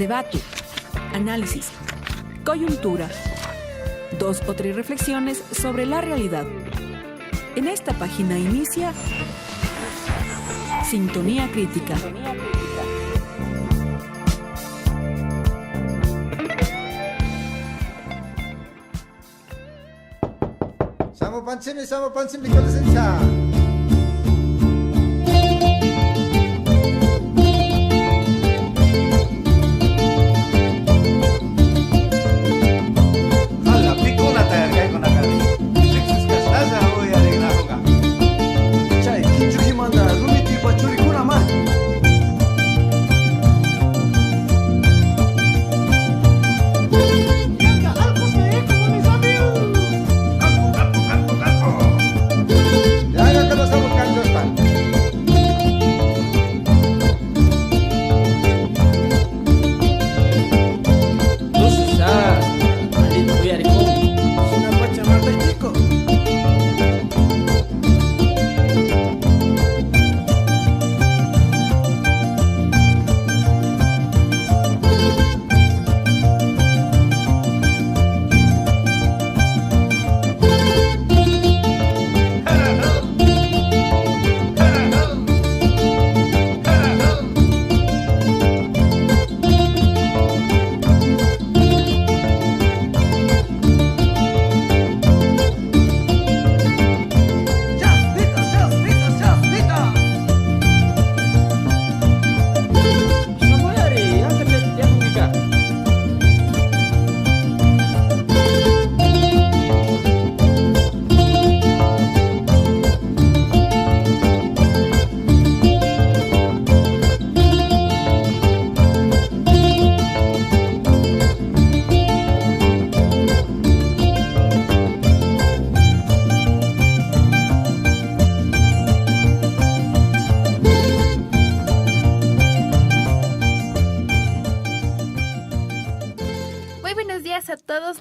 debate, análisis, coyuntura, 2 o 3 reflexiones sobre la realidad. En esta página inicia Sintonía Crítica. Samo pancini, kolesencha. Hala, pikuna tayar con acá. Sexus castaza hoy alegna hoga. Chay, kinchuki manda, rumiti pachuri kuna ma.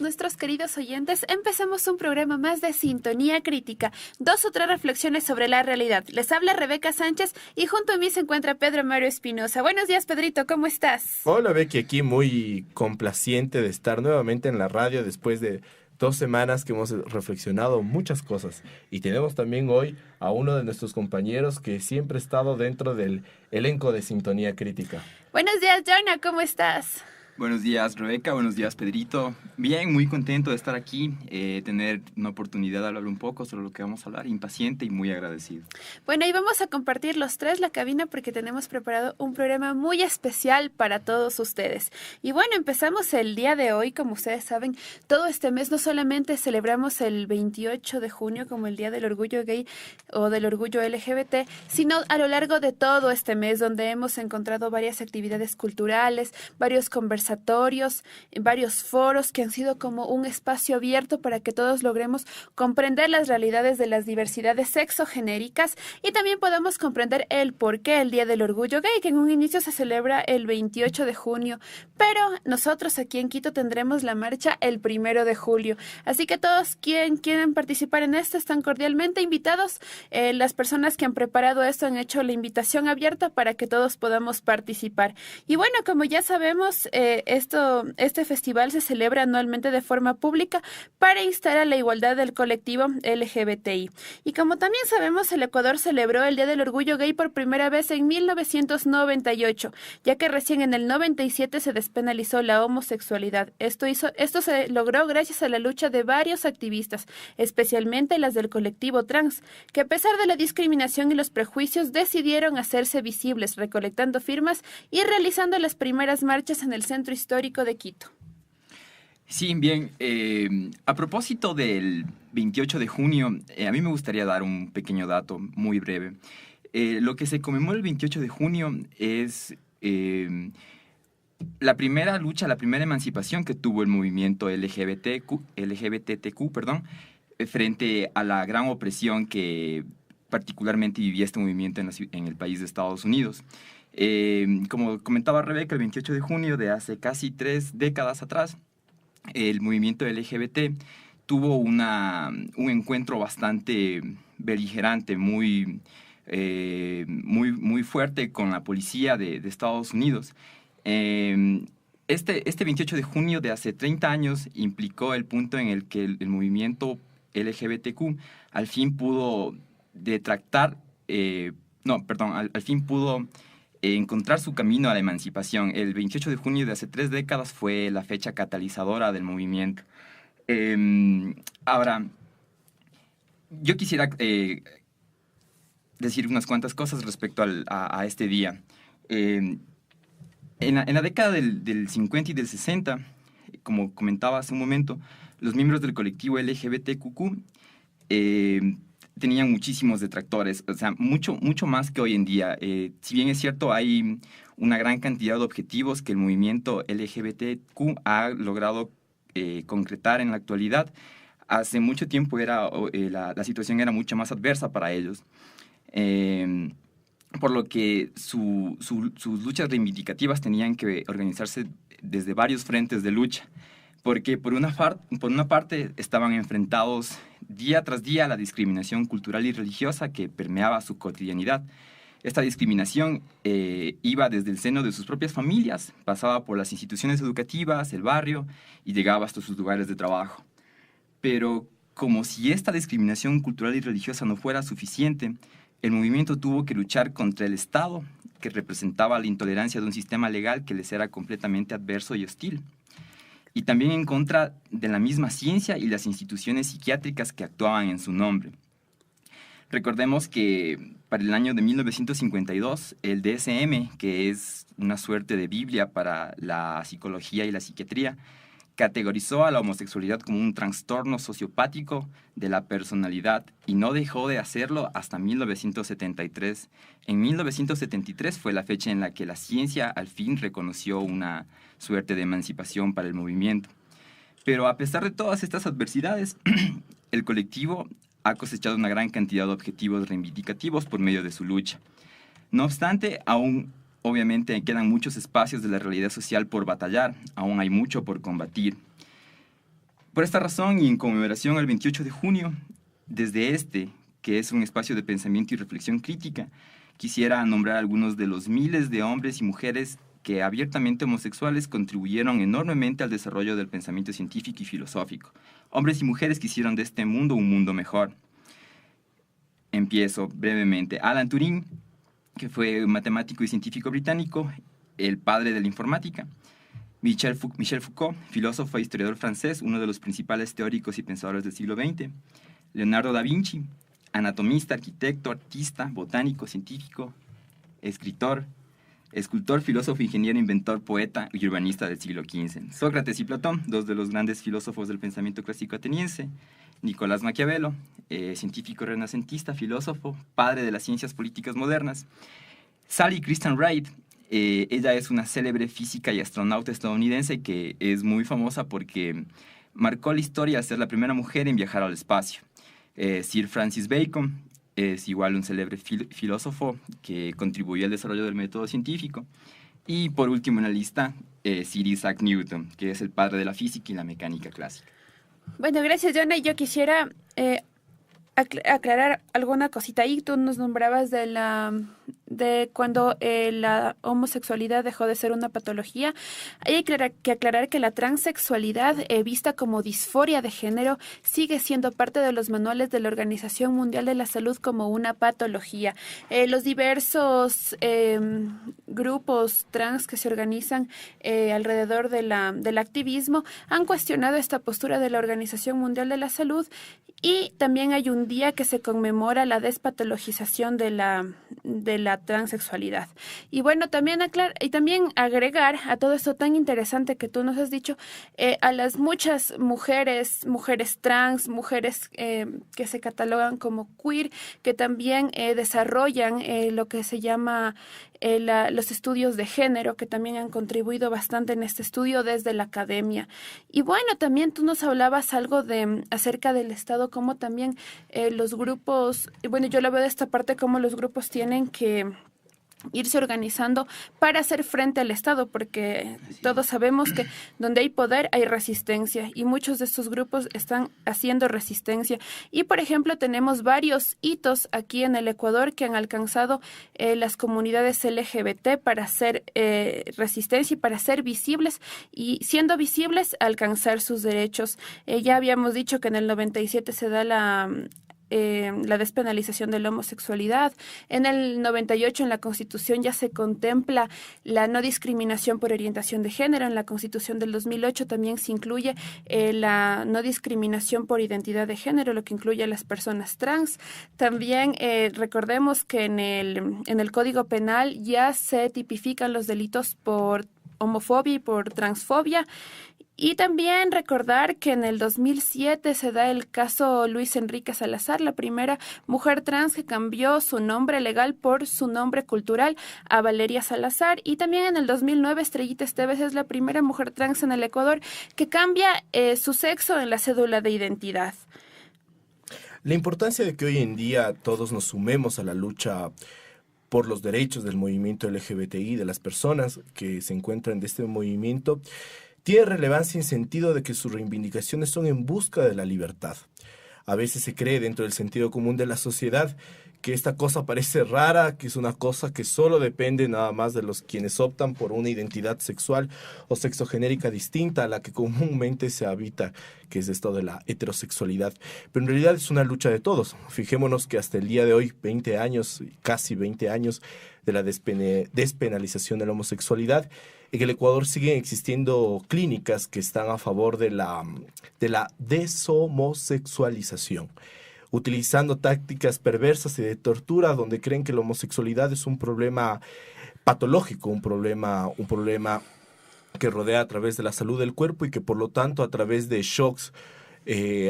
Nuestros queridos oyentes, empezamos un programa más de Sintonía Crítica, 2 o 3 reflexiones sobre la realidad. Les habla Rebeca Sánchez y junto a mí se encuentra Pedro Mario Espinosa. Buenos días, Pedrito, ¿cómo estás? Hola, Becky, aquí muy complaciente de estar nuevamente en la radio después de 2 semanas que hemos reflexionado muchas cosas. Y tenemos también hoy a uno de nuestros compañeros que siempre ha estado dentro del elenco de Sintonía Crítica. Buenos días, Jonah, ¿cómo estás? Buenos días, Rebeca. Buenos días, Pedrito. Bien, muy contento de estar aquí, tener una oportunidad de hablar un poco sobre lo que vamos a hablar, impaciente y muy agradecido. Bueno, y vamos a compartir los 3 la cabina porque tenemos preparado un programa muy especial para todos ustedes. Y bueno, empezamos el día de hoy, como ustedes saben, todo este mes no solamente celebramos el 28 de junio como el Día del Orgullo Gay o del Orgullo LGBT, sino a lo largo de todo este mes donde hemos encontrado varias actividades culturales, varios conversatorios, varios foros que han sido como un espacio abierto para que todos logremos comprender las realidades de las diversidades sexogenéricas y también podamos comprender el por qué el Día del Orgullo Gay, que en un inicio se celebra el 28 de junio, pero nosotros aquí en Quito tendremos la marcha el 1 de julio. Así que todos quien quieran participar en esto están cordialmente invitados. Las personas que han preparado esto han hecho la invitación abierta para que todos podamos participar. Y bueno, como ya sabemos, este festival se celebra anualmente de forma pública para instar a la igualdad del colectivo LGBTI. Y como también sabemos, el Ecuador celebró el Día del Orgullo Gay por primera vez en 1998, ya que recién en el 97 se despenalizó la homosexualidad. Esto se logró gracias a la lucha de varios activistas, especialmente las del colectivo trans, que a pesar de la discriminación y los prejuicios decidieron hacerse visibles, recolectando firmas y realizando las primeras marchas en el centro histórico de Quito. Sí, bien. A propósito del 28 de junio, a mí me gustaría dar un pequeño dato muy breve. Lo que se conmemora el 28 de junio es la primera lucha, la primera emancipación que tuvo el movimiento LGBTQ, frente a la gran opresión que particularmente vivía este movimiento en el país de Estados Unidos. Como comentaba Rebeca, el 28 de junio de hace casi 3 décadas atrás, el movimiento LGBT tuvo un encuentro bastante beligerante, muy fuerte con la policía de Estados Unidos. este 28 de junio de hace 30 años implicó el punto en el que el movimiento LGBTQ al fin pudo al fin pudo encontrar su camino a la emancipación. El 28 de junio de hace 3 décadas fue la fecha catalizadora del movimiento. Ahora, yo quisiera decir unas cuantas cosas respecto a este día. En la década del 50 y del 60, como comentaba hace un momento, los miembros del colectivo LGBTQ tenían muchísimos detractores, o sea, mucho más que hoy en día. Si bien es cierto, hay una gran cantidad de objetivos que el movimiento LGBTQ ha logrado concretar en la actualidad, hace mucho tiempo la situación era mucho más adversa para ellos. Por lo que sus luchas reivindicativas tenían que organizarse desde varios frentes de lucha, porque por una parte estaban enfrentados día tras día a la discriminación cultural y religiosa que permeaba su cotidianidad. Esta discriminación iba desde el seno de sus propias familias, pasaba por las instituciones educativas, el barrio y llegaba hasta sus lugares de trabajo. Pero como si esta discriminación cultural y religiosa no fuera suficiente, el movimiento tuvo que luchar contra el Estado, que representaba la intolerancia de un sistema legal que les era completamente adverso y hostil. Y también en contra de la misma ciencia y las instituciones psiquiátricas que actuaban en su nombre. Recordemos que para el año de 1952, el DSM, que es una suerte de Biblia para la psicología y la psiquiatría, categorizó a la homosexualidad como un trastorno sociopático de la personalidad y no dejó de hacerlo hasta 1973. En 1973 fue la fecha en la que la ciencia al fin reconoció una suerte de emancipación para el movimiento. Pero a pesar de todas estas adversidades, el colectivo ha cosechado una gran cantidad de objetivos reivindicativos por medio de su lucha. No obstante, aún obviamente quedan muchos espacios de la realidad social por batallar, aún hay mucho por combatir. Por esta razón y en conmemoración al 28 de junio, desde que es un espacio de pensamiento y reflexión crítica, quisiera nombrar algunos de los miles de hombres y mujeres que abiertamente homosexuales contribuyeron enormemente al desarrollo del pensamiento científico y filosófico. Hombres y mujeres que hicieron de este mundo un mundo mejor. Empiezo brevemente. Alan Turing, que fue un matemático y científico británico, el padre de la informática. Michel Foucault, filósofo e historiador francés, uno de los principales teóricos y pensadores del siglo XX. Leonardo da Vinci, anatomista, arquitecto, artista, botánico, científico, escritor, escultor, filósofo, ingeniero, inventor, poeta y urbanista del siglo XV. Sócrates y Platón, dos de los grandes filósofos del pensamiento clásico ateniense. Nicolás Maquiavelo, científico renacentista, filósofo, padre de las ciencias políticas modernas. Sally Christian Wright, ella es una célebre física y astronauta estadounidense que es muy famosa porque marcó la historia al ser la primera mujer en viajar al espacio. Sir Francis Bacon es igual un célebre filósofo que contribuyó al desarrollo del método científico. Y por último en la lista, Sir Isaac Newton, que es el padre de la física y la mecánica clásica. Bueno, gracias, Jonah. Yo quisiera aclarar alguna cosita ahí. Tú nos nombrabas de cuando la homosexualidad dejó de ser una patología. Hay que aclarar que la transexualidad, vista como disforia de género, sigue siendo parte de los manuales de la Organización Mundial de la Salud como una patología. Los diversos grupos trans que se organizan alrededor del activismo han cuestionado esta postura de la Organización Mundial de la Salud, y también hay un día que se conmemora la despatologización de la transexualidad. Y bueno, también agregar a todo esto tan interesante que tú nos has dicho, a las muchas mujeres trans, mujeres que se catalogan como queer, que también desarrollan lo que se llama los estudios de género, que también han contribuido bastante en este estudio desde la academia. Y bueno, también tú nos hablabas algo acerca del Estado, cómo también los grupos, bueno, yo lo veo de esta parte, cómo los grupos tienen que irse organizando para hacer frente al Estado, porque todos sabemos que donde hay poder hay resistencia y muchos de estos grupos están haciendo resistencia. Y, por ejemplo, tenemos varios hitos aquí en el Ecuador que han alcanzado las comunidades LGBT para hacer resistencia y para ser visibles y, siendo visibles, alcanzar sus derechos. Ya habíamos dicho que en el 97 se da la despenalización de la homosexualidad. En el 98 en la Constitución ya se contempla la no discriminación por orientación de género. En la Constitución del 2008 también se incluye la no discriminación por identidad de género, lo que incluye a las personas trans. También recordemos que en el Código Penal ya se tipifican los delitos por homofobia y por transfobia. Y también recordar que en el 2007 se da el caso Luis Enrique Salazar, la primera mujer trans que cambió su nombre legal por su nombre cultural a Valeria Salazar. Y también en el 2009 Estrellita Esteves es la primera mujer trans en el Ecuador que cambia su sexo en la cédula de identidad. La importancia de que hoy en día todos nos sumemos a la lucha por los derechos del movimiento LGBTI, de las personas que se encuentran de este movimiento, tiene relevancia en sentido de que sus reivindicaciones son en busca de la libertad. A veces se cree dentro del sentido común de la sociedad que esta cosa parece rara, que es una cosa que solo depende nada más de los quienes optan por una identidad sexual o sexogenérica distinta a la que comúnmente se habita, que es esto de la heterosexualidad. Pero en realidad es una lucha de todos. Fijémonos que hasta el día de hoy, 20 años, casi 20 años de la despenalización de la homosexualidad, en el Ecuador siguen existiendo clínicas que están a favor de la deshomosexualización, utilizando tácticas perversas y de tortura donde creen que la homosexualidad es un problema patológico, un problema que rodea a través de la salud del cuerpo y que por lo tanto a través de shocks,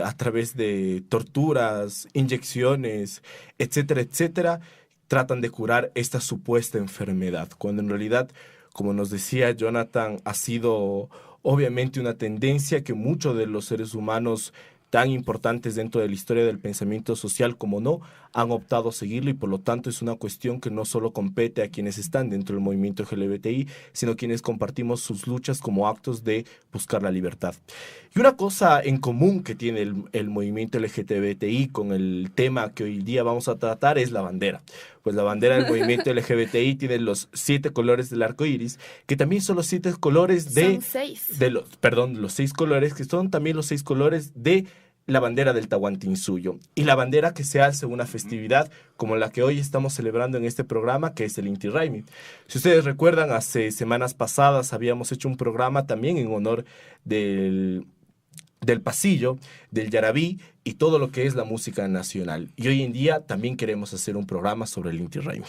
a través de torturas, inyecciones, etcétera, etcétera, tratan de curar esta supuesta enfermedad, cuando en realidad, como nos decía Jonathan, ha sido obviamente una tendencia que muchos de los seres humanos tan importantes dentro de la historia del pensamiento social como no, han optado a seguirlo y por lo tanto es una cuestión que no solo compete a quienes están dentro del movimiento LGBTI, sino quienes compartimos sus luchas como actos de buscar la libertad. Y una cosa en común que tiene el movimiento LGBTI con el tema que hoy día vamos a tratar es la bandera. Pues la bandera del movimiento LGBTI tiene los 7 colores del arco iris, que también son los 7 colores Son 6. los 6 colores, que son también los 6 colores de la bandera del Tahuantinsuyo. Y la bandera que se hace una festividad como la que hoy estamos celebrando en este programa, que es el Inti Raymi. Si ustedes recuerdan, hace semanas pasadas habíamos hecho un programa también en honor del pasillo, del yarabí y todo lo que es la música nacional. Y hoy en día también queremos hacer un programa sobre el Inti Raymi.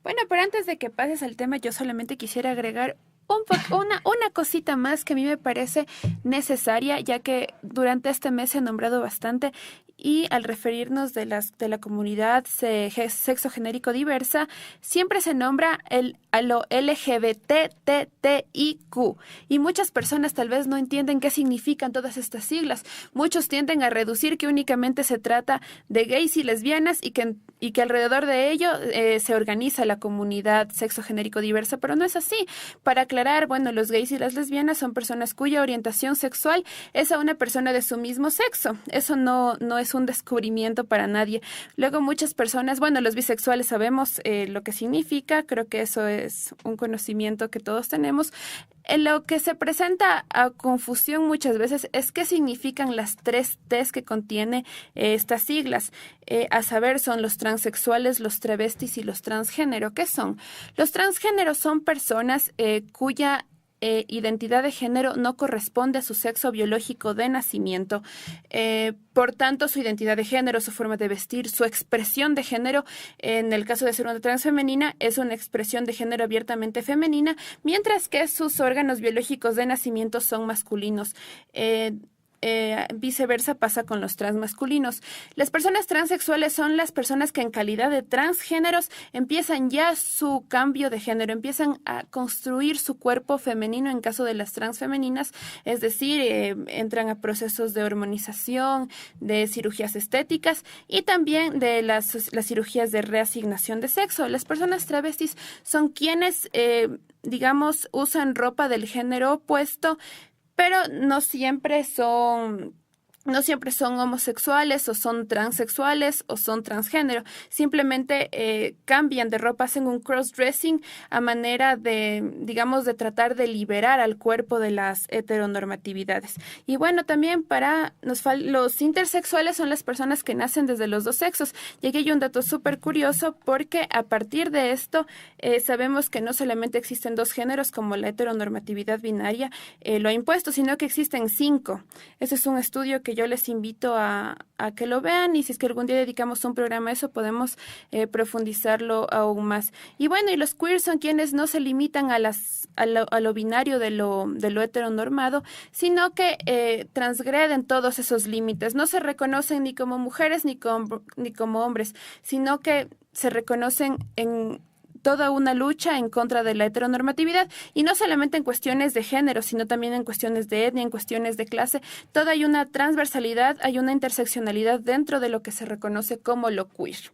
Bueno, pero antes de que pases al tema, yo solamente quisiera agregar una cosita más que a mí me parece necesaria, ya que durante este mes se ha nombrado bastante y al referirnos de la comunidad sexogenérico diversa, siempre se nombra a lo LGBTTIQ y muchas personas tal vez no entienden qué significan todas estas siglas. Muchos tienden a reducir que únicamente se trata de gays y lesbianas y que alrededor de ello se organiza la comunidad sexogenérico diversa, pero no es así. Para aclarar, bueno, los gays y las lesbianas son personas cuya orientación sexual es a una persona de su mismo sexo. Eso no es un descubrimiento para nadie. Luego muchas personas, bueno, los bisexuales sabemos lo que significa, creo que eso es un conocimiento que todos tenemos. Lo que se presenta a confusión muchas veces es qué significan las 3 T's que contiene estas siglas. A saber, son los transexuales, los travestis y los transgénero. ¿Qué son? Los transgéneros son personas cuya identidad de género no corresponde a su sexo biológico de nacimiento. Por tanto, su identidad de género, su forma de vestir, su expresión de género, en el caso de ser una transfemenina, es una expresión de género abiertamente femenina, mientras que sus órganos biológicos de nacimiento son masculinos. viceversa pasa con los transmasculinos. Las personas transexuales son las personas que en calidad de transgéneros empiezan ya su cambio de género, empiezan a construir su cuerpo femenino en caso de las transfemeninas, es decir, entran a procesos de hormonización, de cirugías estéticas y también de las cirugías de reasignación de sexo. Las personas travestis son quienes, digamos, usan ropa del género opuesto, pero no siempre son homosexuales o son transexuales o son transgénero. Simplemente cambian de ropa, hacen un cross-dressing a manera de, digamos, de tratar de liberar al cuerpo de las heteronormatividades. Y bueno, también los intersexuales son las personas que nacen desde los dos sexos. Y aquí hay un dato súper curioso porque a partir de esto sabemos que no solamente existen dos géneros como la heteronormatividad binaria lo ha impuesto, sino que existen 5. Ese es un estudio que yo les invito a que lo vean y si es que algún día dedicamos un programa a eso podemos profundizarlo aún más. Y bueno, y los queers son quienes no se limitan a lo binario de lo heteronormado, sino que transgreden todos esos límites. No se reconocen ni como mujeres ni como hombres, sino que se reconocen en toda una lucha en contra de la heteronormatividad y no solamente en cuestiones de género, sino también en cuestiones de etnia, en cuestiones de clase. Toda hay una transversalidad, hay una interseccionalidad dentro de lo que se reconoce como lo queer.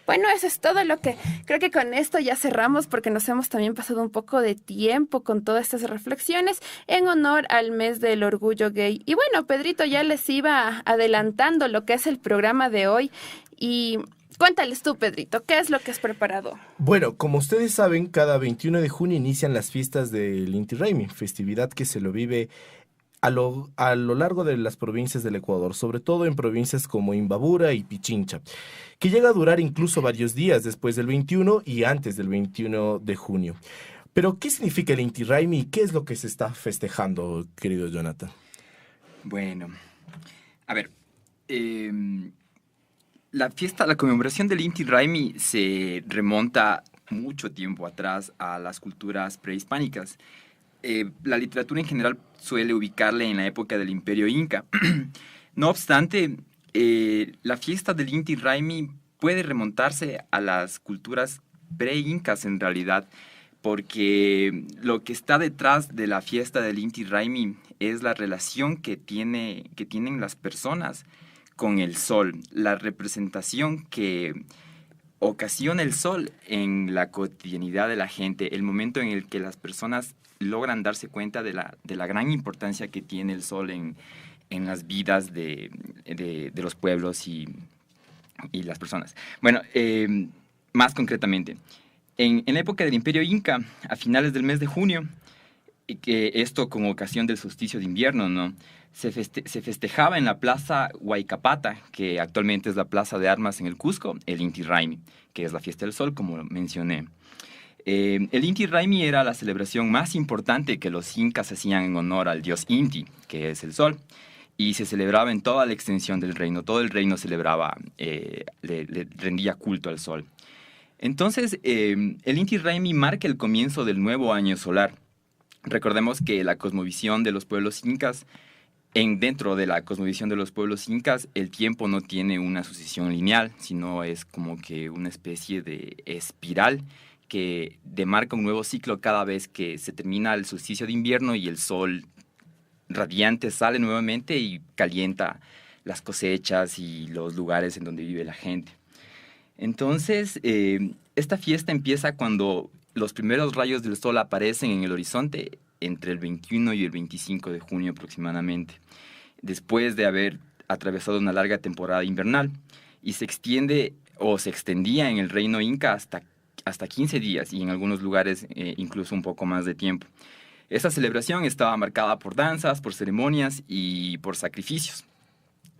Bueno, eso es todo lo que creo que con esto ya cerramos porque nos hemos también pasado un poco de tiempo con todas estas reflexiones en honor al mes del orgullo gay. Y bueno, Pedrito ya les iba adelantando lo que es el programa de hoy y cuéntales tú, Pedrito, ¿qué es lo que has preparado? Bueno, como ustedes saben, cada 21 de junio inician las fiestas del Inti Raymi, festividad que se lo vive a lo largo de las provincias del Ecuador, sobre todo en provincias como Imbabura y Pichincha, que llega a durar incluso varios días después del 21 y antes del 21 de junio. Pero, ¿qué significa el Inti Raymi y qué es lo que se está festejando, querido Jonathan? Bueno, a ver, la conmemoración del Inti Raymi se remonta mucho tiempo atrás a las culturas prehispánicas. La literatura en general suele ubicarle en la época del Imperio Inca. No obstante, la fiesta del Inti Raymi puede remontarse a las culturas pre-incas en realidad, porque lo que está detrás de la fiesta del Inti Raymi es la relación que tienen las personas con el sol, la representación que ocasiona el sol en la cotidianidad de la gente, el momento en el que las personas logran darse cuenta de la gran importancia que tiene el sol en las vidas de los pueblos y las personas. Bueno, más concretamente, en la época del Imperio Inca, a finales del mes de junio, que esto con ocasión del solsticio de invierno, ¿no? Se festejaba en la plaza Huaycapata, que actualmente es la plaza de armas en el Cusco, el Inti Raymi, que es la fiesta del sol, como mencioné. El Inti Raymi era la celebración más importante que los incas hacían en honor al dios Inti, que es el sol, y se celebraba en toda la extensión del reino. Todo el reino celebraba, le rendía culto al sol. Entonces, el Inti Raymi marca el comienzo del nuevo año solar. Recordemos que la cosmovisión de los pueblos incas, dentro de la cosmovisión de los pueblos incas, el tiempo no tiene una sucesión lineal, sino es como que una especie de espiral que demarca un nuevo ciclo cada vez que se termina el solsticio de invierno y el sol radiante sale nuevamente y calienta las cosechas y los lugares en donde vive la gente. Entonces, esta fiesta empieza cuando los primeros rayos del sol aparecen en el horizonte entre el 21 y el 25 de junio aproximadamente, después de haber atravesado una larga temporada invernal, y se extendía en el reino inca hasta 15 días y en algunos lugares incluso un poco más de tiempo. Esta celebración estaba marcada por danzas, por ceremonias y por sacrificios.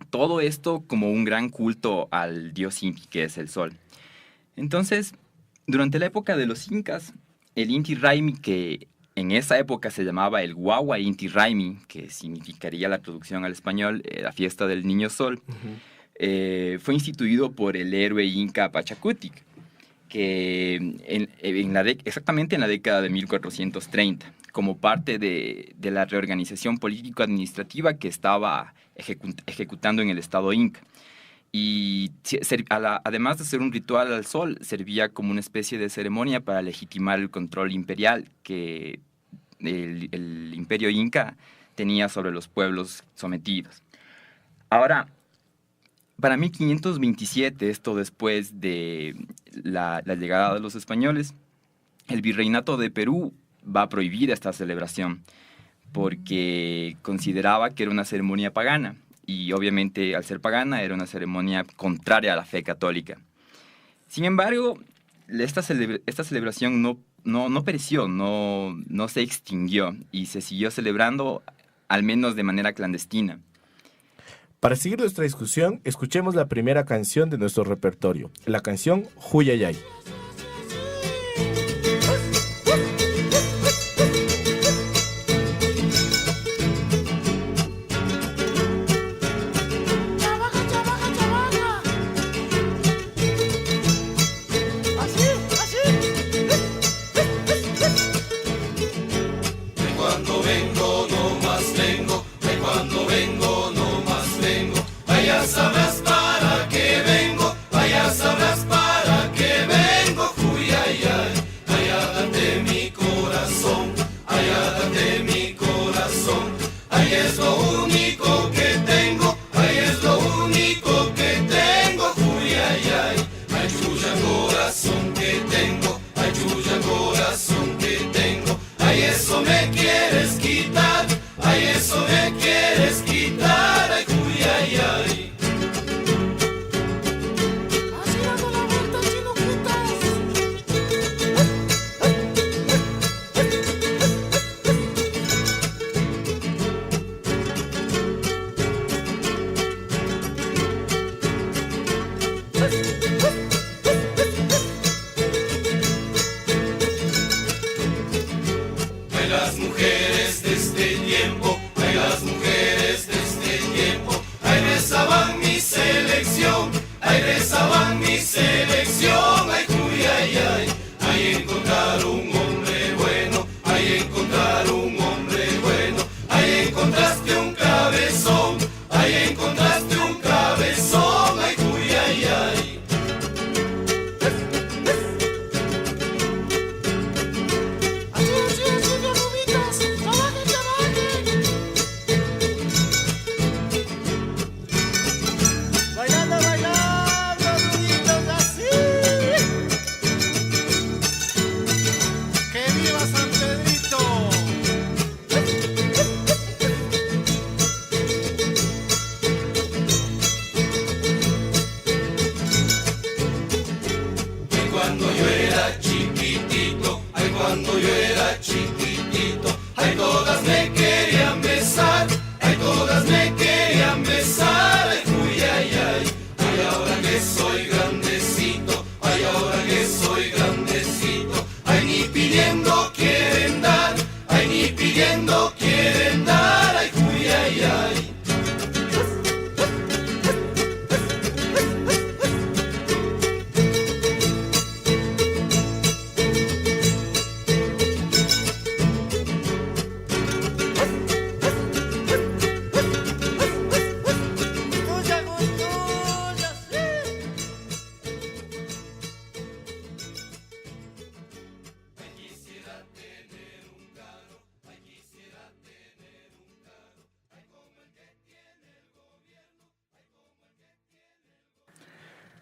Todo esto como un gran culto al dios Inti, que es el sol. Entonces, durante la época de los incas, el Inti Raymi, que en esa época se llamaba el Guagua Inti Raymi, que significaría la traducción al español, la fiesta del niño sol, fue instituido por el héroe inca Pachacutic, que exactamente en la década de 1430, como parte de la reorganización político-administrativa que estaba ejecutando en el Estado Inca. Y además de ser un ritual al sol, servía como una especie de ceremonia para legitimar el control imperial que el imperio inca tenía sobre los pueblos sometidos. Ahora, para 1527, esto después de la llegada de los españoles, el virreinato de Perú va a prohibir esta celebración porque consideraba que era una ceremonia pagana. Y obviamente, al ser pagana, era una ceremonia contraria a la fe católica. Sin embargo, esta celebración no pereció, no se extinguió y se siguió celebrando, al menos de manera clandestina. Para seguir nuestra discusión, escuchemos la primera canción de nuestro repertorio, la canción Huyayay.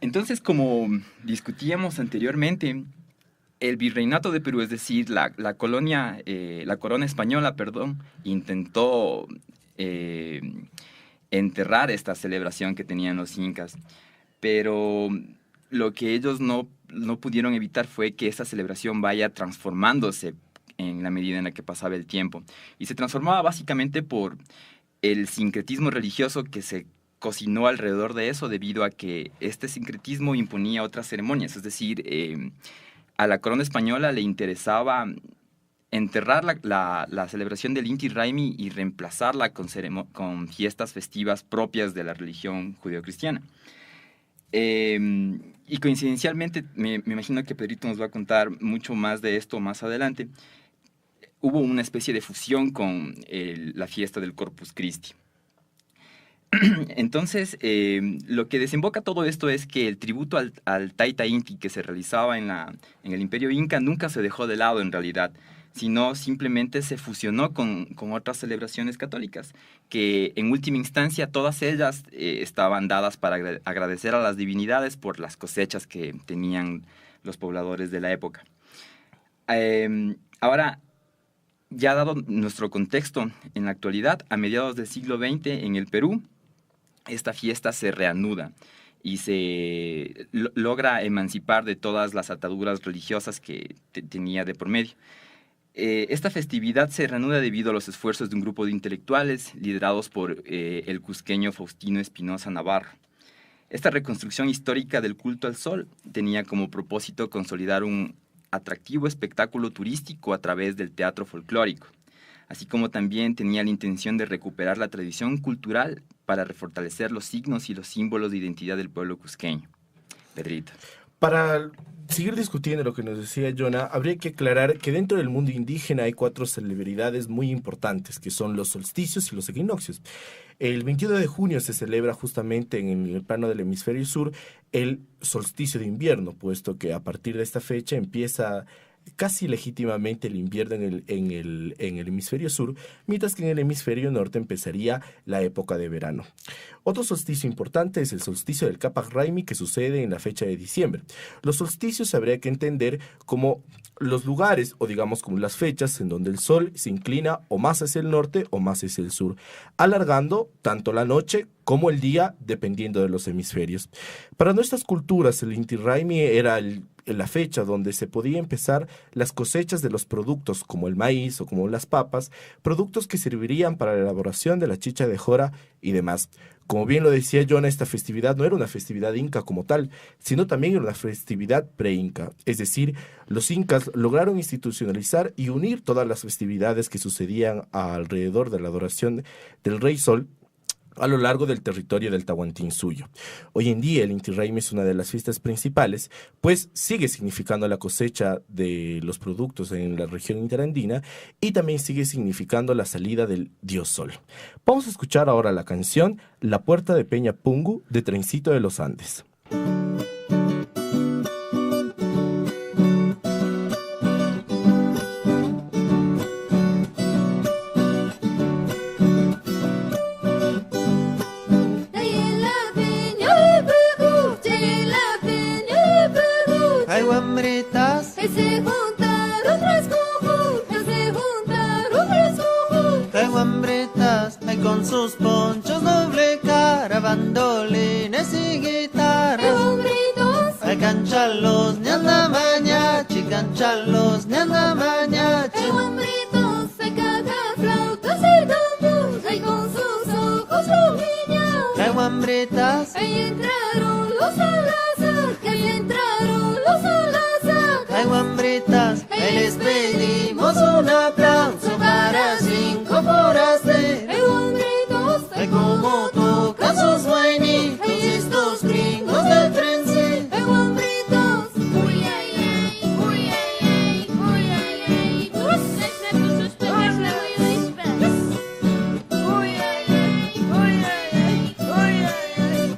Entonces, como discutíamos anteriormente, el virreinato de Perú, es decir, la corona española, intentó enterrar esta celebración que tenían los incas, pero lo que ellos no pudieron evitar fue que esta celebración vaya transformándose en la medida en la que pasaba el tiempo. Y se transformaba básicamente por el sincretismo religioso que se cocinó alrededor de eso, debido a que este sincretismo imponía otras ceremonias. Es decir, a la corona española le interesaba enterrar la celebración del Inti Raymi y reemplazarla con fiestas festivas propias de la religión judeocristiana. Y coincidencialmente, me imagino que Pedrito nos va a contar mucho más de esto más adelante, hubo una especie de fusión con la fiesta del Corpus Christi. Entonces, lo que desemboca todo esto es que el tributo al Taita Inti que se realizaba en el Imperio Inca nunca se dejó de lado en realidad, sino simplemente se fusionó con otras celebraciones católicas, que en última instancia todas ellas estaban dadas para agradecer a las divinidades por las cosechas que tenían los pobladores de la época. Ahora, ya dado nuestro contexto en la actualidad, a mediados del siglo XX en el Perú, esta fiesta se reanuda y se logra emancipar de todas las ataduras religiosas que tenía de por medio. Esta festividad se reanuda debido a los esfuerzos de un grupo de intelectuales liderados por el cusqueño Faustino Espinosa Navarro. Esta reconstrucción histórica del culto al sol tenía como propósito consolidar un atractivo espectáculo turístico a través del teatro folclórico, así como también tenía la intención de recuperar la tradición cultural para refortalecer los signos y los símbolos de identidad del pueblo cusqueño. Pedrito. Para seguir discutiendo lo que nos decía Jonah, habría que aclarar que dentro del mundo indígena hay 4 celebridades muy importantes, que son los solsticios y los equinoccios. El 21 de junio se celebra justamente en el plano del hemisferio sur el solsticio de invierno, puesto que a partir de esta fecha empieza casi legítimamente el invierno en el hemisferio sur, mientras que en el hemisferio norte empezaría la época de verano. Otro solsticio importante es el solsticio del Capac Raimi, que sucede en la fecha de diciembre. Los solsticios habría que entender como los lugares, o digamos como las fechas, en donde el sol se inclina o más hacia el norte o más hacia el sur, alargando tanto la noche como el día, dependiendo de los hemisferios. Para nuestras culturas, el Inti Raymi era la fecha donde se podía empezar las cosechas de los productos como el maíz o como las papas, productos que servirían para la elaboración de la chicha de jora y demás. Como bien lo decía Jonah, esta festividad no era una festividad inca como tal, sino también era una festividad pre-inca. Es decir, los incas lograron institucionalizar y unir todas las festividades que sucedían alrededor de la adoración del Rey Sol a lo largo del territorio del Tahuantinsuyo. Hoy en día el Inti Raymi es una de las fiestas principales, pues sigue significando la cosecha de los productos en la región interandina y también sigue significando la salida del dios Sol. Vamos a escuchar ahora la canción La Puerta de Peña Pungu de Trencito de los Andes. Se juntaron tres conjuntos, se juntaron tres conjuntos. Hay guambretas, hay con sus ponchos, doble cara, bandolines y guitarras. Hay hombritos, Hay canchalos, ñanda mañachi, canchalos, ñanda mañachi. hay hombritos, hay cacaflautas y tambos. Hay con sus ojos lumiñados. Hay guambretas, Ahí entraron los Salazar, que ahí entraron los Salazar. hay guambritas, ahí les pedimos un aplauso para 5 forasteros. Hay hombritos, Ay, como tocan sus buenitos estos gringos del trencito. hay hombritos. Uy, ay, ay, uy, ay, ay, uy, ay, ay. Uy, ay, ay, uy, ay, ay, uy, ay, ay.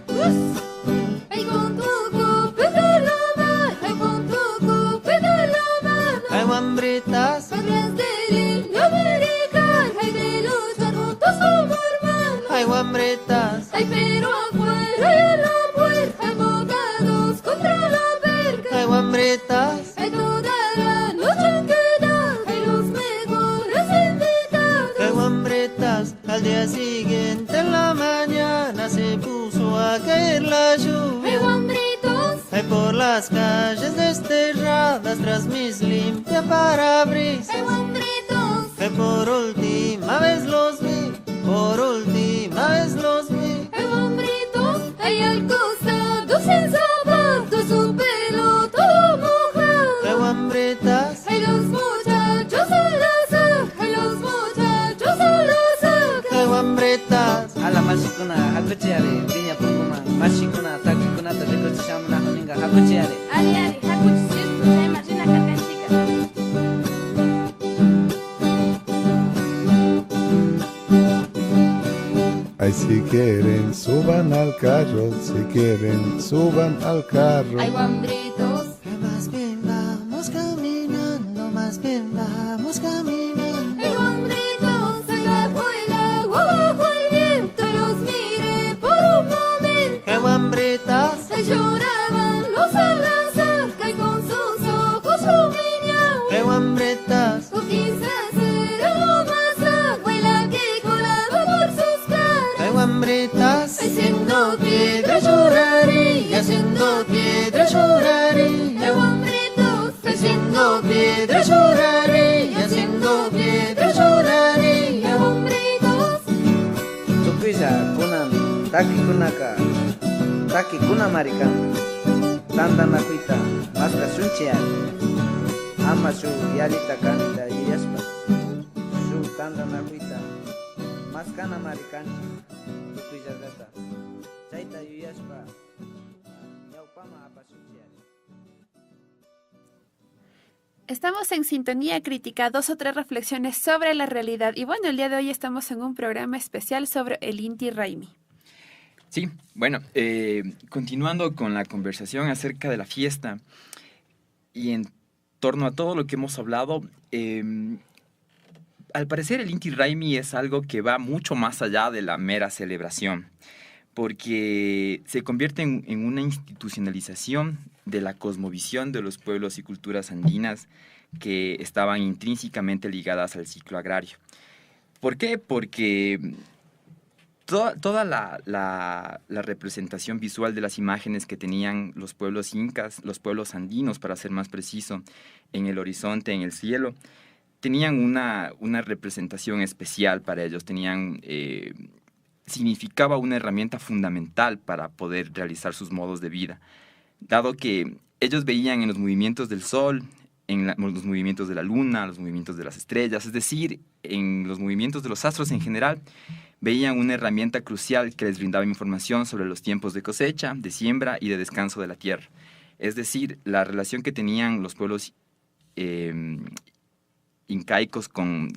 Ay, con tu copete en la mano, ay, con tu copete en la mano. Hay guambritas, Hablas de línea americana, hay de luchar juntos como hermanos. hay guambritas, Ay, pero afuera y en la puerta, abogados contra la verga. hay guambritas, Hay toda la noche en queda, hay los mejores invitados. hay guambritas. Al día siguiente en la mañana se puso a caer la Hay lluvia. guambritos, Hay por las calles desterradas tras mis limpias parabrisas. hay guambritos, Que por última vez los vi, por última vez los vi. hay guambritos, hay al costado sin zapatos, su pelo todo mojado. Hay guambritas, Hay los muchachos en la saca, hay los muchachos en la saca. hay guambritas. ala mashikuna hakuchiare piña punguma mashikuna takikuna tateko Ay, si quieren, suban al carro, si quieren, suban al carro. Ay, guambritos, Que más bien vamos caminando, más bien vamos caminando. ay, guambritos, en la abuela, bajo el viento los miré por un momento. Que guambritas, Ay, lloraban los alazar, que con sus ojos rumiñaban. que guambritas, O quizás era lo más abuela que colaba por sus caras. que guambritas. Haciendo piedra Lloraría, haciendo piedra lloraría. de guambritos, Haciendo piedra lloraría, haciendo piedra lloraría. de guambritos. Supisa kunan taki kunaka taki kunamarikan tanta nakuita maska sunchian ama su yalita kanita yaspa su tanta nakuita maskana marikan supisa gata chaita yaspa yaupama apa sunchian. Estamos en Sintonía Crítica, 2 o 3 reflexiones sobre la realidad. Y bueno, el día de hoy estamos en un programa especial sobre el Inti Raymi. Sí, bueno, continuando con la conversación acerca de la fiesta y en torno a todo lo que hemos hablado, al parecer el Inti Raymi es algo que va mucho más allá de la mera celebración, porque se convierte en una institucionalización de la cosmovisión de los pueblos y culturas andinas que estaban intrínsecamente ligadas al ciclo agrario. ¿Por qué? Porque toda la representación visual de las imágenes que tenían los pueblos incas, los pueblos andinos, para ser más preciso, en el horizonte, en el cielo, tenían una representación especial para ellos, significaba una herramienta fundamental para poder realizar sus modos de vida, dado que ellos veían en los movimientos del sol, los movimientos de la luna, los movimientos de las estrellas, es decir, en los movimientos de los astros en general, veían una herramienta crucial que les brindaba información sobre los tiempos de cosecha, de siembra y de descanso de la tierra. Es decir, la relación que tenían los pueblos incaicos con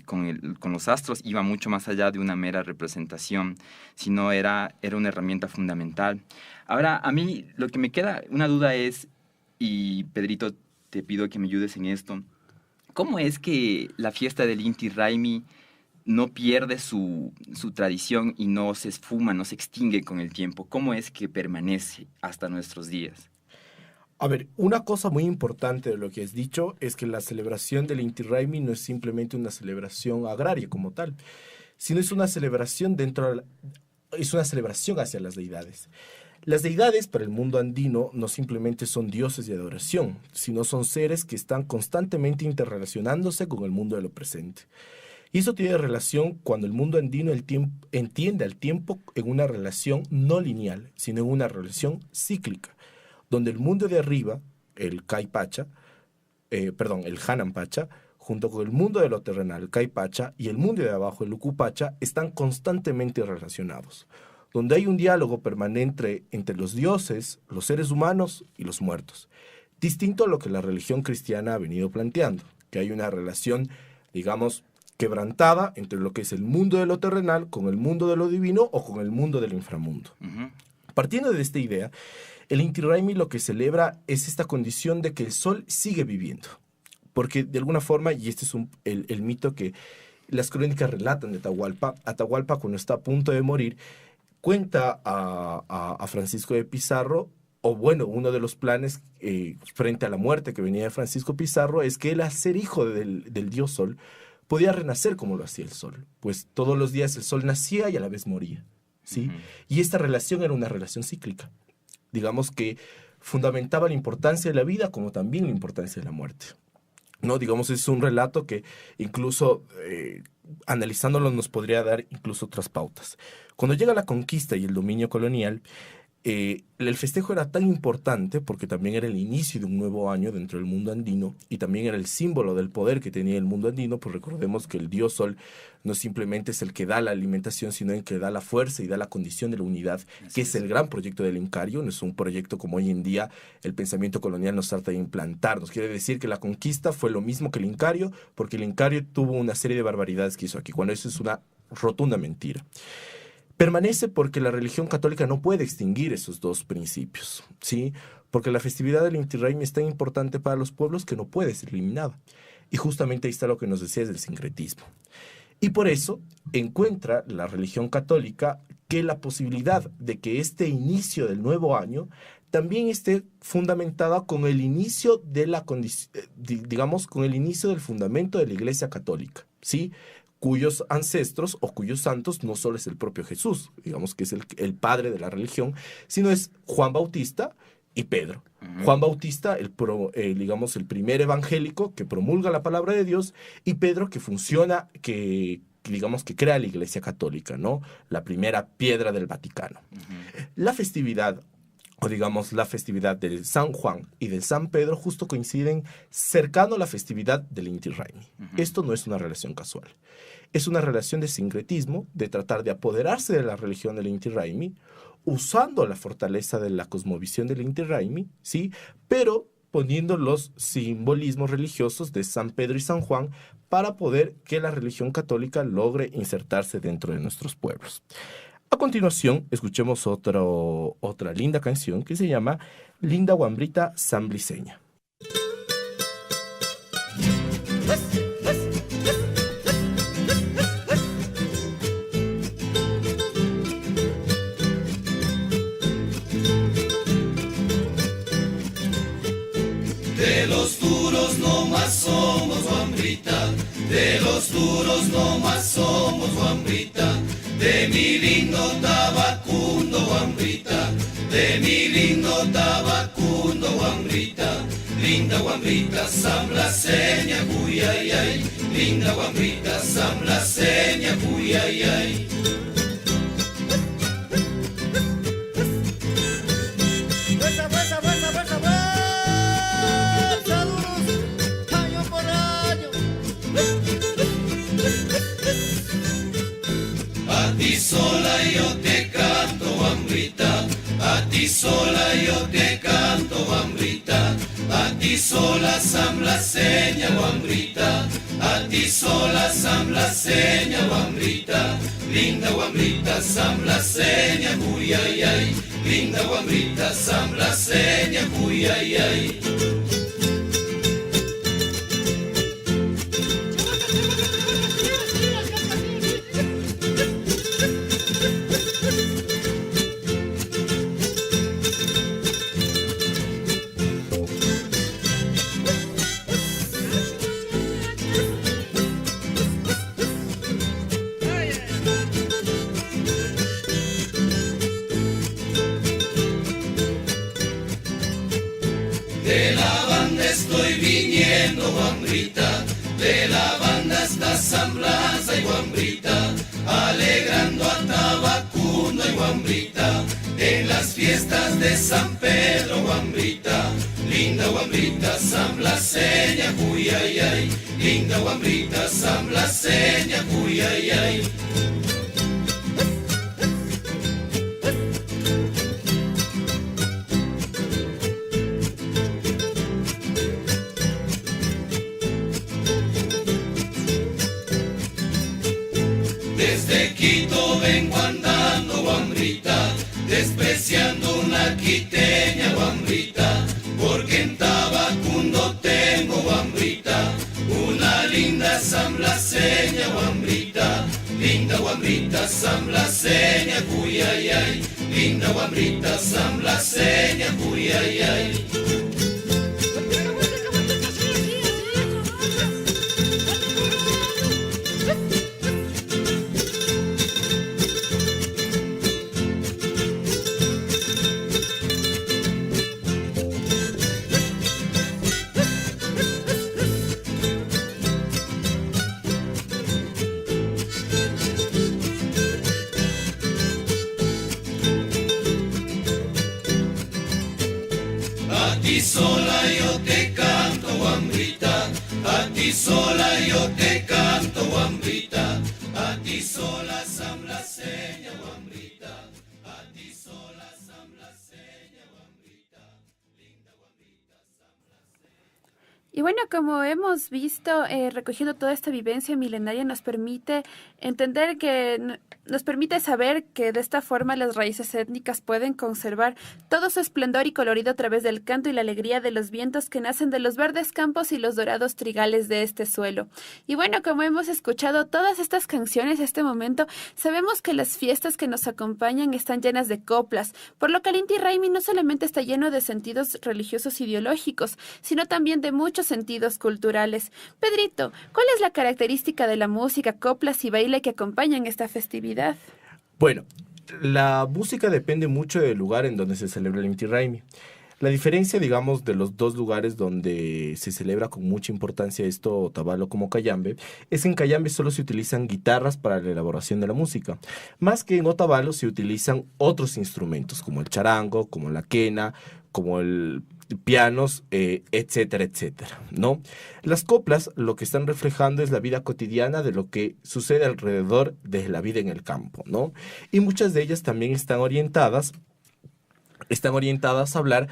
los astros iba mucho más allá de una mera representación, sino era una herramienta fundamental. Ahora, a mí lo que me queda una duda es, y Pedrito, te pido que me ayudes en esto, ¿cómo es que la fiesta del Inti Raymi no pierde su tradición y no se esfuma, no se extingue con el tiempo? ¿Cómo es que permanece hasta nuestros días? A ver, una cosa muy importante de lo que has dicho es que la celebración del Inti Raymi no es simplemente una celebración agraria como tal, sino es una celebración es una celebración hacia las deidades. Las deidades para el mundo andino no simplemente son dioses de adoración, sino son seres que están constantemente interrelacionándose con el mundo de lo presente. Y eso tiene relación cuando el mundo andino entiende al tiempo en una relación no lineal, sino en una relación cíclica, donde el mundo de arriba, el el Hanam-Pacha, junto con el mundo de lo terrenal, el Kai-Pacha, y el mundo de abajo, el Uku-Pacha, están constantemente relacionados, donde hay un diálogo permanente entre los dioses, los seres humanos y los muertos, distinto a lo que la religión cristiana ha venido planteando, que hay una relación, digamos, quebrantada entre lo que es el mundo de lo terrenal con el mundo de lo divino o con el mundo del inframundo. Uh-huh. Partiendo de esta idea, el Inti Raymi lo que celebra es esta condición de que el sol sigue viviendo, porque de alguna forma, y este es el mito que las crónicas relatan de Atahualpa cuando está a punto de morir, cuenta a Francisco de Pizarro, o bueno, uno de los planes frente a la muerte que venía de Francisco Pizarro es que él, al ser hijo del dios Sol, podía renacer como lo hacía el Sol, pues todos los días el Sol nacía y a la vez moría, ¿sí? Uh-huh. Y esta relación era una relación cíclica, digamos que fundamentaba la importancia de la vida como también la importancia de la muerte, ¿no? Digamos, es un relato que incluso analizándolo nos podría dar incluso otras pautas. Cuando llega la conquista y el dominio colonial, el festejo era tan importante porque también era el inicio de un nuevo año dentro del mundo andino y también era el símbolo del poder que tenía el mundo andino, pues recordemos que el dios Sol no simplemente es el que da la alimentación, sino el que da la fuerza y da la condición de la unidad, que es el gran proyecto del Incario. No es un proyecto como hoy en día el pensamiento colonial nos trata de implantar. Nos quiere decir que la conquista fue lo mismo que el Incario, porque el Incario tuvo una serie de barbaridades que hizo aquí, cuando eso es una rotunda mentira. Permanece porque la religión católica no puede extinguir esos dos principios, ¿sí? Porque la festividad del Inti Raymi es tan importante para los pueblos que no puede ser eliminada. Y justamente ahí está lo que nos decías del sincretismo. Y por eso encuentra la religión católica que la posibilidad de que este inicio del nuevo año también esté fundamentada con el inicio de la digamos, con el inicio del fundamento de la Iglesia Católica, ¿sí? Cuyos ancestros o cuyos santos no solo es el propio Jesús, digamos que es el padre de la religión, sino es Juan Bautista y Pedro. Juan Bautista, digamos, el primer evangélico que promulga la palabra de Dios, y Pedro que funciona, digamos que crea la Iglesia Católica, ¿no? La primera piedra del Vaticano. La festividad, o digamos la festividad del San Juan y del San Pedro, justo coinciden cercano a la festividad del Inti Raymi. Esto no es una relación casual. Es una relación de sincretismo, de tratar de apoderarse de la religión del Inti Raymi, usando la fortaleza de la cosmovisión del Inti Raymi, ¿sí? Pero poniendo los simbolismos religiosos de San Pedro y San Juan para poder que la religión católica logre insertarse dentro de nuestros pueblos. A continuación, escuchemos otra linda canción que se llama Linda Guambrita Sambliceña. De los duros no más somos, Guambrita. De los duros no más somos, Guambrita. De mi lindo tabacundo, Guambrita. De mi lindo tabacundo, Guambrita. Linda Guambrita, Samblaceña, cuyayay. Linda Guambrita, Samblaceña, cuyayay. A ti sola yo te canto, Guambrita. A ti sola yo te canto, Guambrita. A ti sola Samblaceña, Guambrita. A ti sola Samblaceña, Guambrita. Linda Guambrita, Samblaceña, cuyayay. Linda Guambrita, Samblaceña, cuyayay. De la banda estoy viniendo, Guambrita. De la banda está San Blas, ay, Guambrita. Alegrando a Tabacundo, ay, Guambrita. En las fiestas de San Pedro, Guambrita. Linda Guambrita, Samblaceña, cuyayay. Linda Guambrita, Samblaceña, cuyayay. Desde Quito vengo andando, Guambrita, despreciando una quiteña, Guambrita, porque en Tabacundo tengo, Guambrita, una linda samblaceña, Guambrita. Linda Guambrita, Samblaceña, cuyayay. Linda Guambrita, Samblaceña, cuyayay. A ti Y bueno, como hemos visto, recogiendo toda esta vivencia milenaria nos permite entender nos permite saber que de esta forma las raíces étnicas pueden conservar todo su esplendor y colorido a través del canto y la alegría de los vientos que nacen de los verdes campos y los dorados trigales de este suelo. Y bueno, como hemos escuchado todas estas canciones a este momento, sabemos que las fiestas que nos acompañan están llenas de coplas, por lo que el Inti Raymi no solamente está lleno de sentidos religiosos ideológicos, sino también de muchos sentidos culturales. Pedrito, ¿cuál es la característica de la música, coplas y baile que acompañan esta festividad? Bueno, la música depende mucho del lugar en donde se celebra el Inti Raymi. La diferencia, digamos, de los dos lugares donde se celebra con mucha importancia esto, Otavalo como Cayambe, es que en Cayambe solo se utilizan guitarras para la elaboración de la música, más que en Otavalo se utilizan otros instrumentos, como el charango, como la quena, como el pianos, etcétera, etcétera, ¿no? Las coplas lo que están reflejando es la vida cotidiana de lo que sucede alrededor de la vida en el campo, ¿no? Y muchas de ellas también están orientadas a hablar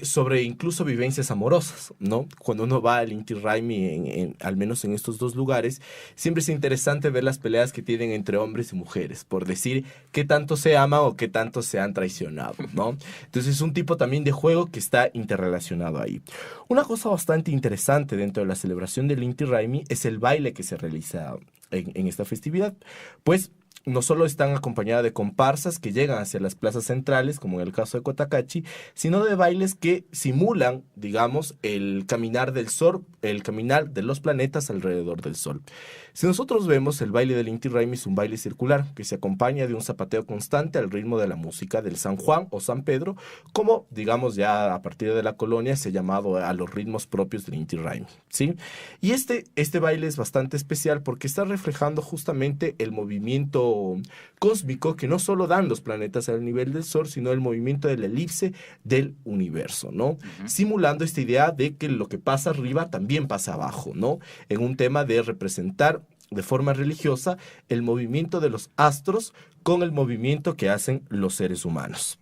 sobre incluso vivencias amorosas, ¿no? Cuando uno va al Inti Raymi, al menos en estos dos lugares, siempre es interesante ver las peleas que tienen entre hombres y mujeres, por decir qué tanto se aman o qué tanto se han traicionado, ¿no? Entonces es un tipo también de juego que está interrelacionado ahí. Una cosa bastante interesante dentro de la celebración del Inti Raymi es el baile que se realiza en esta festividad, pues no solo están acompañadas de comparsas que llegan hacia las plazas centrales, como en el caso de Cotacachi, sino de bailes que simulan, digamos, el caminar del sol, el caminar de los planetas alrededor del sol. Si nosotros vemos, el baile del Inti Raymi es un baile circular que se acompaña de un zapateo constante al ritmo de la música del San Juan o San Pedro, como, digamos, ya a partir de la colonia se ha llamado a los ritmos propios del Inti Raymi, ¿sí? Y este baile es bastante especial porque está reflejando justamente el movimiento cósmico que no solo dan los planetas al nivel del Sol, sino el movimiento de la elipse del universo, ¿no? Simulando esta idea de que lo que pasa arriba también pasa abajo, ¿no? En un tema de representar de forma religiosa el movimiento de los astros con el movimiento que hacen los seres humanos.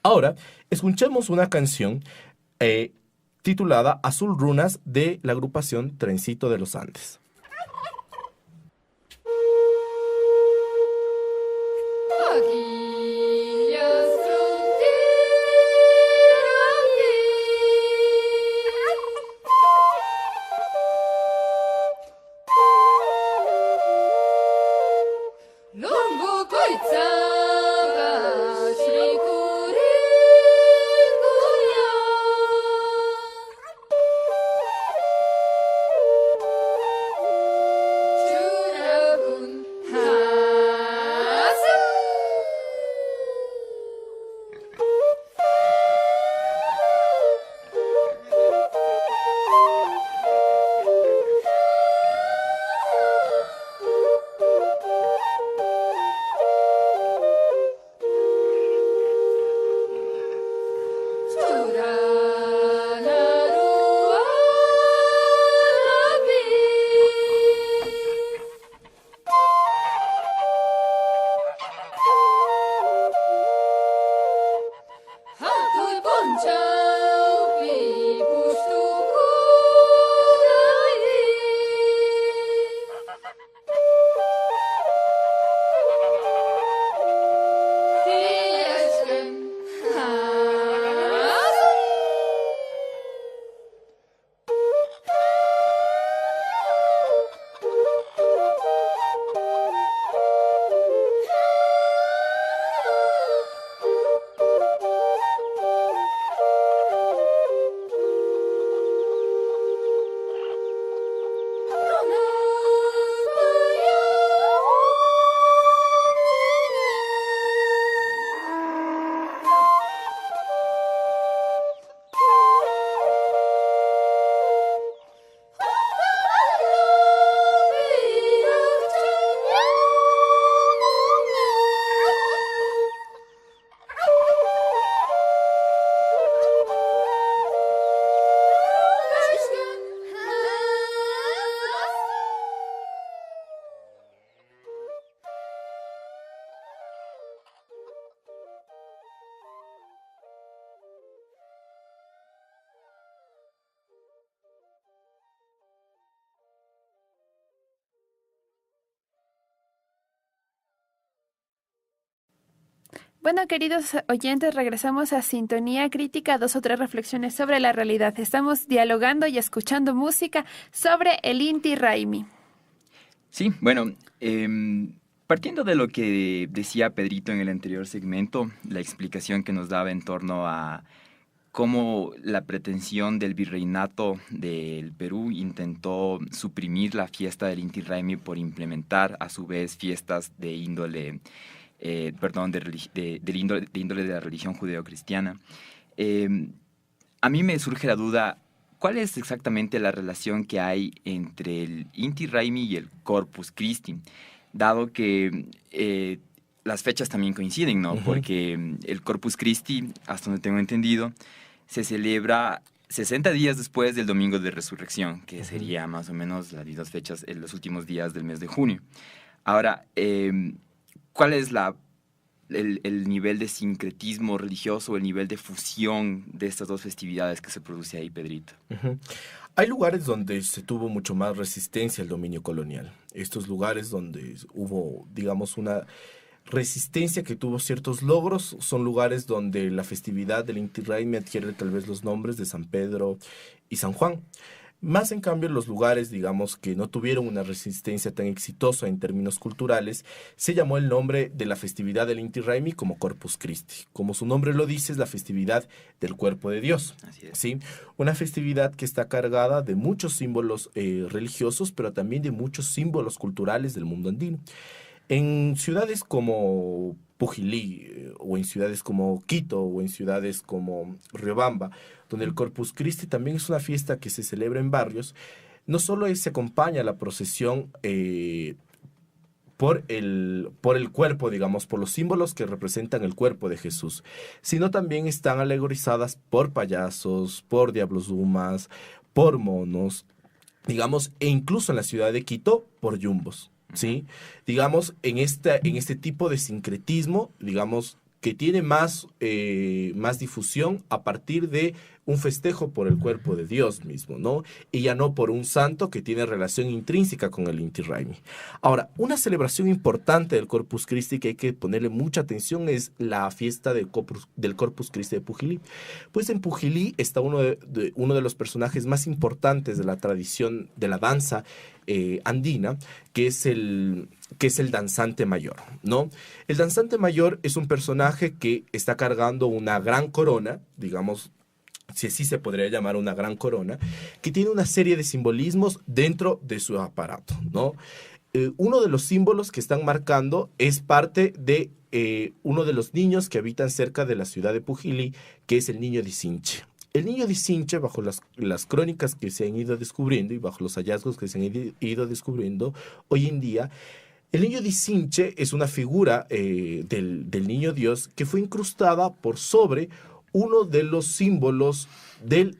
Ahora, escuchemos una canción titulada Azul Runas de la agrupación Trencito de los Andes. Aquillas fronteras Longo koitsaga shikuri Churagun hasu Bueno, queridos oyentes, regresamos a Sintonía Crítica, 2 o 3 reflexiones sobre la realidad. Estamos dialogando y escuchando música sobre el Inti Raymi. Sí, bueno, partiendo de lo que decía Pedrito en el anterior segmento, la explicación que nos daba en torno a cómo la pretensión del virreinato del Perú intentó suprimir la fiesta del Inti Raymi por implementar a su vez fiestas de índole, de índole de la religión judeocristiana. A mí me surge la duda, ¿cuál es exactamente la relación que hay entre el Inti Raymi y el Corpus Christi? Dado que las fechas también coinciden, ¿no? Porque el Corpus Christi, hasta donde tengo entendido, se celebra 60 días después del Domingo de Resurrección, que sería más o menos las mismas fechas en los últimos días del mes de junio. Ahora, ¿cuál es el nivel de sincretismo religioso, el nivel de fusión de estas dos festividades que se produce ahí, Pedrito? Hay lugares donde se tuvo mucho más resistencia al dominio colonial. Estos lugares donde hubo, digamos, una resistencia que tuvo ciertos logros, son lugares donde la festividad del Inti Raymi adquiere tal vez los nombres de San Pedro y San Juan. Más en cambio, los lugares, digamos, que no tuvieron una resistencia tan exitosa en términos culturales, se llamó el nombre de la festividad del Inti Raymi como Corpus Christi. Como su nombre lo dice, es la festividad del cuerpo de Dios. Así es. ¿Sí? Una festividad que está cargada de muchos símbolos religiosos, pero también de muchos símbolos culturales del mundo andino. En ciudades como Pujilí, o en ciudades como Quito, o en ciudades como Riobamba, donde el Corpus Christi también es una fiesta que se celebra en barrios, no solo se acompaña la procesión por el cuerpo, digamos, por los símbolos que representan el cuerpo de Jesús, sino también están alegorizadas por payasos, por diablos dumas, por monos, digamos, e incluso en la ciudad de Quito, por yumbos. ¿Sí? Digamos, en este tipo de sincretismo, digamos, que tiene más difusión a partir de un festejo por el cuerpo de Dios mismo, ¿no? Y ya no por un santo que tiene relación intrínseca con el Inti Raymi. Ahora, una celebración importante del Corpus Christi que hay que ponerle mucha atención es la fiesta del Corpus Christi de Pujilí. Pues en Pujilí está uno de los personajes más importantes de la tradición de la danza andina, que es el danzante mayor, ¿no? El danzante mayor es un personaje que está cargando una gran corona, digamos, si así se podría llamar, una gran corona, que tiene una serie de simbolismos dentro de su aparato, ¿no? Uno de los símbolos que están marcando es parte de uno de los niños que habitan cerca de la ciudad de Pujilí, que es el niño Dicinche. El niño Dicinche, bajo las crónicas que se han ido descubriendo y bajo los hallazgos que se han ido descubriendo hoy en día, el niño Dicinche es una figura del niño Dios que fue incrustada por sobre uno de los símbolos del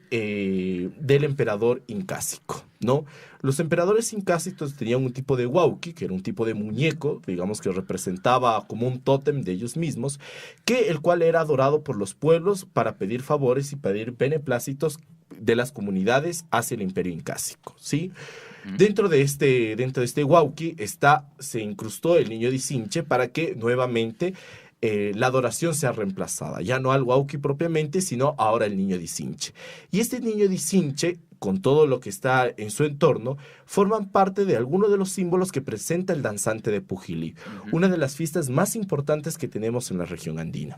emperador incásico, ¿no? Los emperadores incásicos tenían un tipo de huauqui, que era un tipo de muñeco, digamos, que representaba como un tótem de ellos mismos, el cual era adorado por los pueblos para pedir favores y pedir beneplácitos de las comunidades hacia el imperio incásico, ¿sí? Dentro de este huauqui se incrustó el niño Dicinche para que nuevamente la adoración sea reemplazada, ya no al huauqui propiamente, sino ahora el niño Dicinche. Y este niño Dicinche, con todo lo que está en su entorno, forman parte de algunos de los símbolos que presenta el danzante de Pujilí, una de las fiestas más importantes que tenemos en la región andina.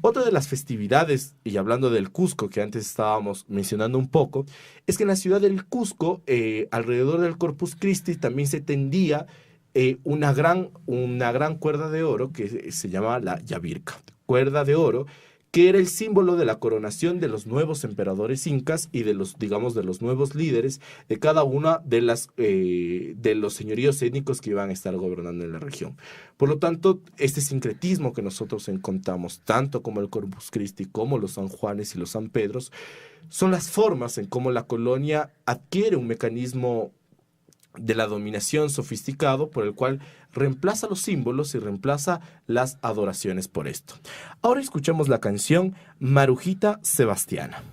Otra de las festividades, y hablando del Cusco, que antes estábamos mencionando un poco, es que en la ciudad del Cusco, alrededor del Corpus Christi, también se tendía una gran cuerda de oro que se llama la Yavirca, cuerda de oro, que era el símbolo de la coronación de los nuevos emperadores incas y de los nuevos líderes de cada una de los señoríos étnicos que iban a estar gobernando en la región. Por lo tanto, este sincretismo que nosotros encontramos, tanto como el Corpus Christi, como los San Juanes y los San Pedros, son las formas en cómo la colonia adquiere un mecanismo de la dominación sofisticado por el cual reemplaza los símbolos y reemplaza las adoraciones por esto. Ahora escuchemos la canción Marujita Sebastiana.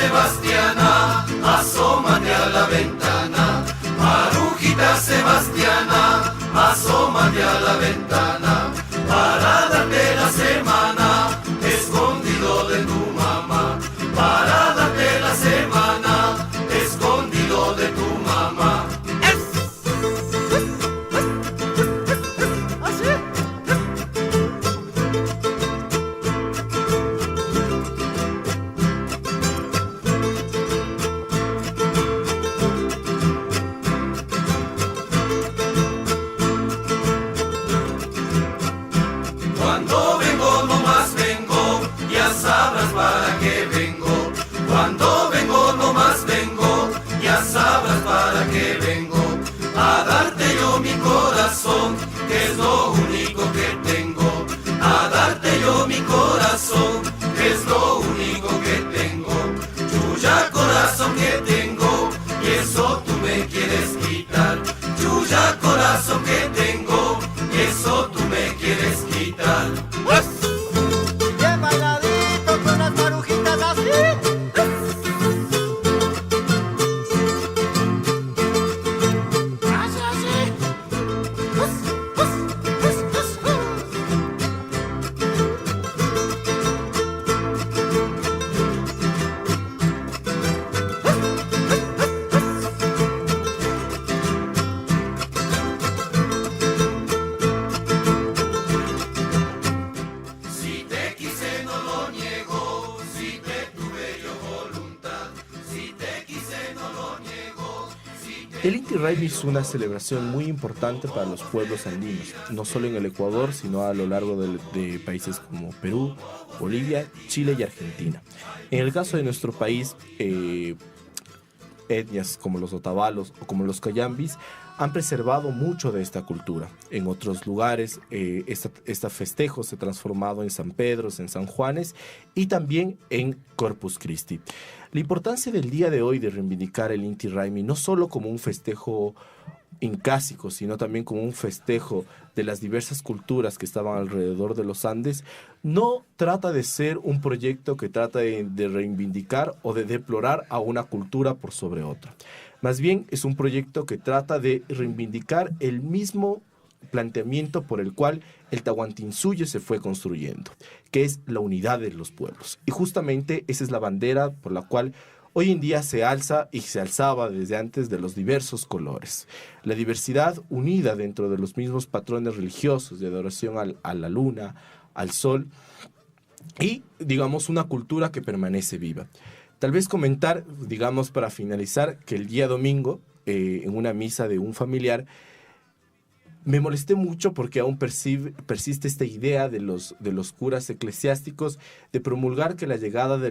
Sebastiana, asómate a la ventana. Marujita Sebastiana, asómate a la ventana. Para darte la semana, escondido de tu mamá. Para darte la semana, escondido de tu mamá. Cuando vengo, nomás vengo, ya sabrás para qué vengo. Cuando vengo, nomás vengo, ya sabrás para qué vengo. A darte yo mi corazón, que es lo único que tengo. A darte yo mi corazón, que es lo único que tengo. Chuya corazón que tengo, y eso tú me quieres quitar. Chuya corazón que tengo, y eso tú me quieres quitar. Bien bailadito con las marujitas así. Así, así. Si te quise no lo niego, si te tuve yo voluntad. Si te quise no lo niego, si te... El Inti Raymi es una celebración muy importante para los pueblos andinos, no solo en el Ecuador, sino a lo largo de países como Perú, Bolivia, Chile y Argentina. En el caso de nuestro país, etnias como los otavalos o como los cayambis han preservado mucho de esta cultura. En otros lugares, este festejo se ha transformado en San Pedro, en San Juanes y también en Corpus Christi. La importancia del día de hoy de reivindicar el Inti Raymi no solo como un festejo incásico, sino también como un festejo de las diversas culturas que estaban alrededor de los Andes, no trata de ser un proyecto que trata de reivindicar o de deplorar a una cultura por sobre otra. Más bien es un proyecto que trata de reivindicar el mismo planteamiento por el cual el Tahuantinsuyo se fue construyendo, que es la unidad de los pueblos. Y justamente esa es la bandera por la cual hoy en día se alza y se alzaba desde antes de los diversos colores. La diversidad unida dentro de los mismos patrones religiosos de adoración a la luna, al sol y, digamos, una cultura que permanece viva. Tal vez comentar, digamos, para finalizar, que el día domingo, en una misa de un familiar, me molesté mucho porque aún persiste esta idea de los curas eclesiásticos de promulgar que la llegada de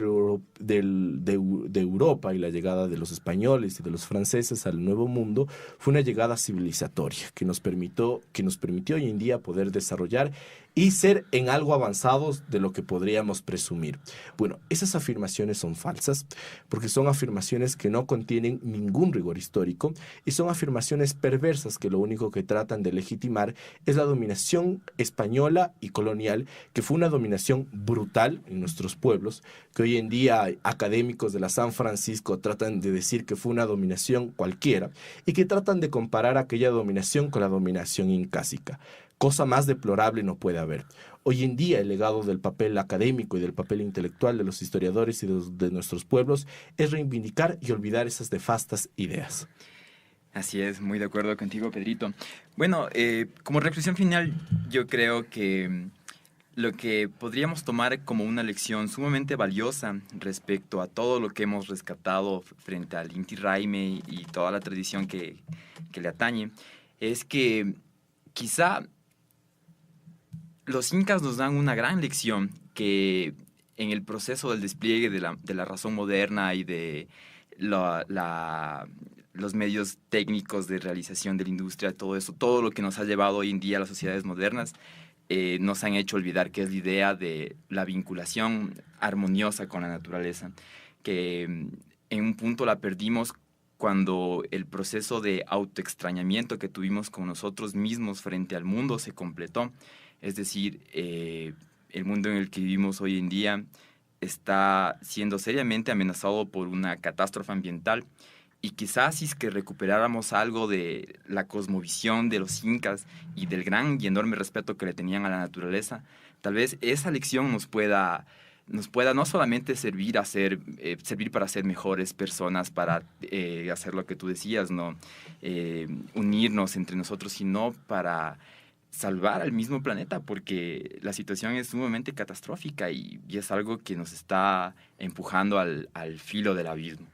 Europa y la llegada de los españoles y de los franceses al Nuevo Mundo fue una llegada civilizatoria que nos permitió hoy en día poder desarrollar y ser en algo avanzados de lo que podríamos presumir. Bueno, esas afirmaciones son falsas porque son afirmaciones que no contienen ningún rigor histórico y son afirmaciones perversas que lo único que tratan de legitimar es la dominación española y colonial, que fue una dominación brutal en nuestros pueblos, que hoy en día académicos de la San Francisco tratan de decir que fue una dominación cualquiera y que tratan de comparar aquella dominación con la dominación incásica. Cosa más deplorable no puede haber. Hoy en día el legado del papel académico y del papel intelectual de los historiadores y de nuestros pueblos es reivindicar y olvidar esas nefastas ideas. Así es, muy de acuerdo contigo, Pedrito. Bueno, como reflexión final, yo creo que lo que podríamos tomar como una lección sumamente valiosa respecto a todo lo que hemos rescatado frente al Inti Raymi y toda la tradición que le atañe, es que quizá los incas nos dan una gran lección que en el proceso del despliegue de la razón moderna y de los medios técnicos de realización de la industria, todo eso, todo lo que nos ha llevado hoy en día a las sociedades modernas, nos han hecho olvidar que es la idea de la vinculación armoniosa con la naturaleza, que en un punto la perdimos cuando el proceso de autoextrañamiento que tuvimos con nosotros mismos frente al mundo se completó. Es decir, el mundo en el que vivimos hoy en día está siendo seriamente amenazado por una catástrofe ambiental. Y quizás si es que recuperáramos algo de la cosmovisión de los incas y del gran y enorme respeto que le tenían a la naturaleza, tal vez esa lección nos pueda no solamente servir para ser mejores personas, para hacer lo que tú decías, ¿no? Unirnos entre nosotros, sino para salvar al mismo planeta, porque la situación es sumamente catastrófica y es algo que nos está empujando al filo del abismo.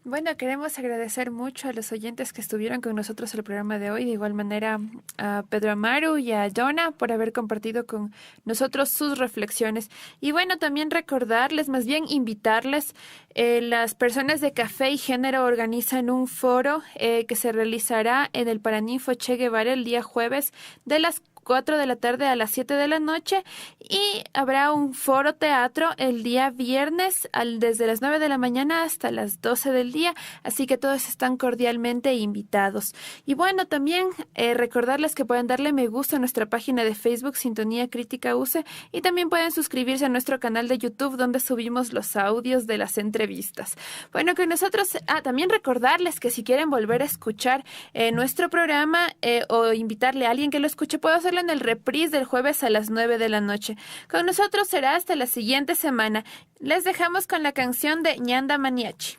Bueno, queremos agradecer mucho a los oyentes que estuvieron con nosotros en el programa de hoy, de igual manera a Pedro Amaru y a Jonah por haber compartido con nosotros sus reflexiones. Y bueno, también recordarles, más bien invitarles, las personas de Café y Género organizan un foro que se realizará en el Paraninfo Che Guevara el día jueves de las 4 de la tarde a las 7 de la noche, y habrá un foro teatro el día viernes desde las 9 de la mañana hasta las 12 del día, así que todos están cordialmente invitados. Y bueno, también recordarles que pueden darle me gusta a nuestra página de Facebook Sintonía Crítica UCE, y también pueden suscribirse a nuestro canal de YouTube donde subimos los audios de las entrevistas. Bueno, que nosotros también recordarles que si quieren volver a escuchar nuestro programa o invitarle a alguien que lo escuche, puedo hacerlo en el reprise del jueves a las 9 de la noche. Con nosotros será hasta la siguiente semana. Les dejamos con la canción de Ñanda Maniachi.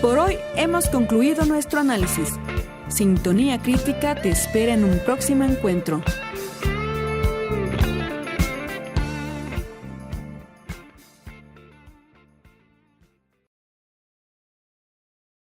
Por hoy hemos concluido nuestro análisis. Sintonía Crítica te espera en un próximo encuentro.